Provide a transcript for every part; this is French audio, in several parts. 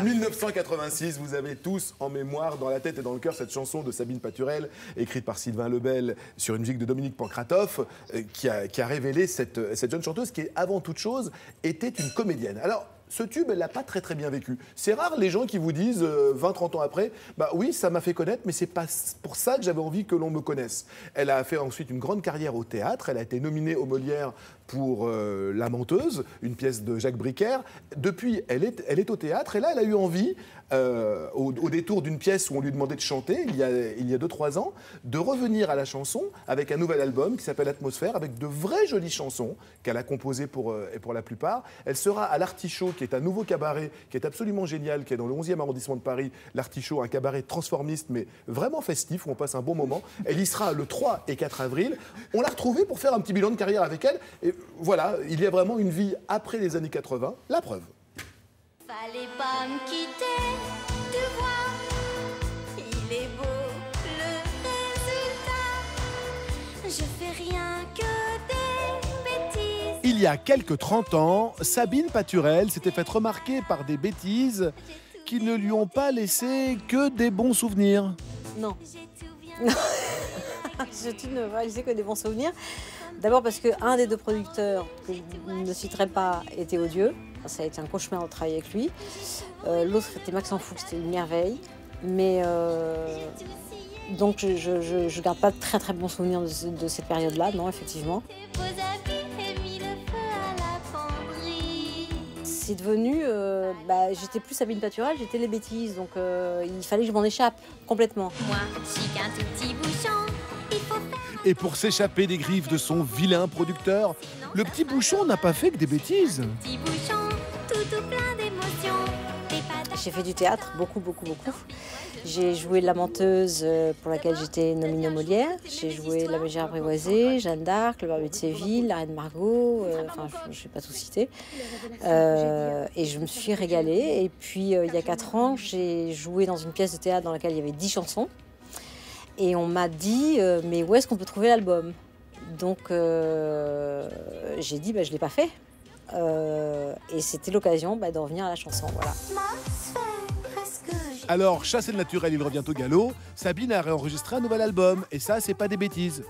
1986, vous avez tous en mémoire, dans la tête et dans le cœur, cette chanson de Sabine Paturel, écrite par Sylvain Lebel sur une musique de Dominique Pancratov, qui a révélé cette jeune chanteuse qui, avant toute chose, était une comédienne. Alors, ce tube, elle l'a pas très bien vécu. C'est rare les gens qui vous disent 20-30 ans après, bah oui, ça m'a fait connaître, mais c'est pas pour ça que j'avais envie que l'on me connaisse. Elle a fait ensuite une grande carrière au théâtre. Elle a été nominée aux Molières pour La Menteuse, une pièce de Jacques Bricaire. Depuis, elle est au théâtre et là, elle a eu envie, au détour d'une pièce où on lui demandait de chanter, il y a 2-3 ans, de revenir à la chanson avec un nouvel album qui s'appelle Atmosphère, avec de vraies jolies chansons qu'elle a composées pour la plupart. Elle sera à l'Artichaut, qui est un nouveau cabaret, qui est absolument génial, qui est dans le 11e arrondissement de Paris. L'Artichaut, un cabaret transformiste, mais vraiment festif, où on passe un bon moment. Elle y sera le 3 et 4 avril. On l'a retrouvée pour faire un petit bilan de carrière avec elle. Et voilà, il y a vraiment une vie après les années 80. La preuve. Fallait pas me quitter, tu vois, il est beau le résultat. Je fais rien que des bêtises. Il y a quelques 30 ans, Sabine Paturel s'était faite remarquer par des bêtises qui ne lui ont pas laissé que des bons souvenirs. Non. Je ne réalisais que des bons souvenirs. D'abord parce qu'un des deux producteurs, que je ne citerai pas, était odieux. Ça a été un cauchemar de travailler avec lui. L'autre était Maxence Fuchs, c'était une merveille. Mais donc je ne garde pas de très bons souvenirs de cette période-là, non, effectivement. C'est devenu, j'étais plus Sabine Paturel, j'étais les bêtises, donc il fallait que je m'en échappe complètement. Moi, j'ai qu'un tout petit bouchon, il faut faire... Et pour s'échapper des griffes de son vilain producteur, le petit bouchon n'a pas fait que des bêtises. Petit bouchon, tout plein d'émotions. J'ai fait du théâtre, beaucoup. J'ai joué La Menteuse, pour laquelle j'étais nominée aux Molières. J'ai joué La Mégère apprivoisée, Jeanne d'Arc, Le Barbier de Séville, La Reine Margot, je ne vais pas tout citer. Et je me suis régalée. Et puis, il y a 4 ans, j'ai joué dans une pièce de théâtre dans laquelle il y avait 10 chansons. Et on m'a dit, mais où est-ce qu'on peut trouver l'album? Donc, j'ai dit, je ne l'ai pas fait. Et c'était l'occasion d'en revenir à la chanson. Voilà. Alors, chassé le naturel, il revient au galop. Sabine a réenregistré un nouvel album. Et ça, c'est pas des bêtises.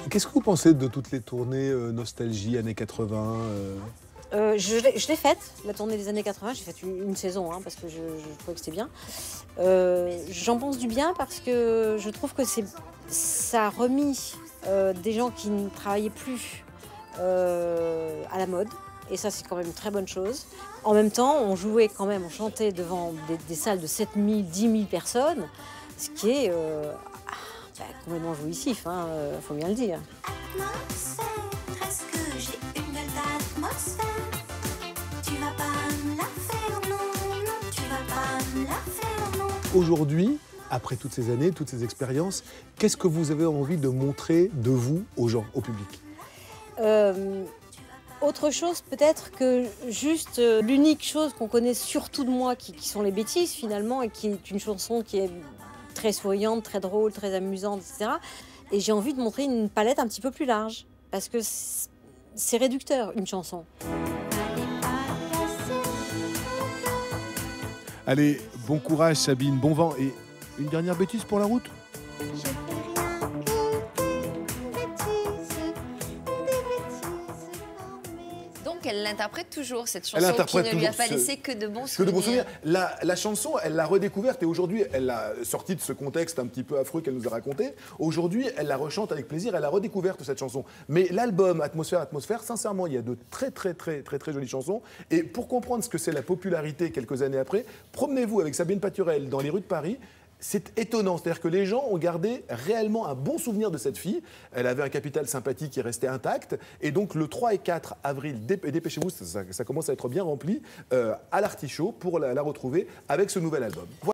Qu'est-ce que vous pensez de toutes les tournées nostalgie, années 80 Je l'ai faite, la tournée des années 80. J'ai fait une saison, parce que je trouvais que c'était bien. J'en pense du bien parce que je trouve que ça a remis des gens qui ne travaillaient plus à la mode. Et ça, c'est quand même une très bonne chose. En même temps, on jouait quand même, on chantait devant des salles de 7 000, 10 000 personnes, ce qui est complètement jouissif, faut bien le dire. Atmosphère, est-ce que j'ai une belle atmosphère? Tu vas pas me la faire, non, tu vas pas me la faire, non. Aujourd'hui, après toutes ces années, toutes ces expériences, qu'est-ce que vous avez envie de montrer de vous aux gens, au public? Autre chose peut-être que juste l'unique chose qu'on connaît surtout de moi, qui sont les bêtises finalement, et qui est une chanson qui est très souriante, très drôle, très amusante, etc. Et j'ai envie de montrer une palette un petit peu plus large, parce que c'est réducteur une chanson. Allez, bon courage Sabine, bon vent. Et une dernière bêtise pour la route? Elle l'interprète toujours, cette chanson qui ne lui a pas laissé que de bons souvenirs. La chanson, elle l'a redécouverte et aujourd'hui, elle l'a sortie de ce contexte un petit peu affreux qu'elle nous a raconté. Aujourd'hui, elle la rechante avec plaisir, elle a redécouverte cette chanson. Mais l'album Atmosphère, sincèrement, il y a de très jolies chansons. Et pour comprendre ce que c'est la popularité quelques années après, promenez-vous avec Sabine Paturel dans les rues de Paris. C'est étonnant, c'est-à-dire que les gens ont gardé réellement un bon souvenir de cette fille. Elle avait un capital sympathie qui restait intact. Et donc le 3 et 4 avril, dépêchez-vous, ça commence à être bien rempli, à l'Artichaut pour la retrouver avec ce nouvel album. Voilà.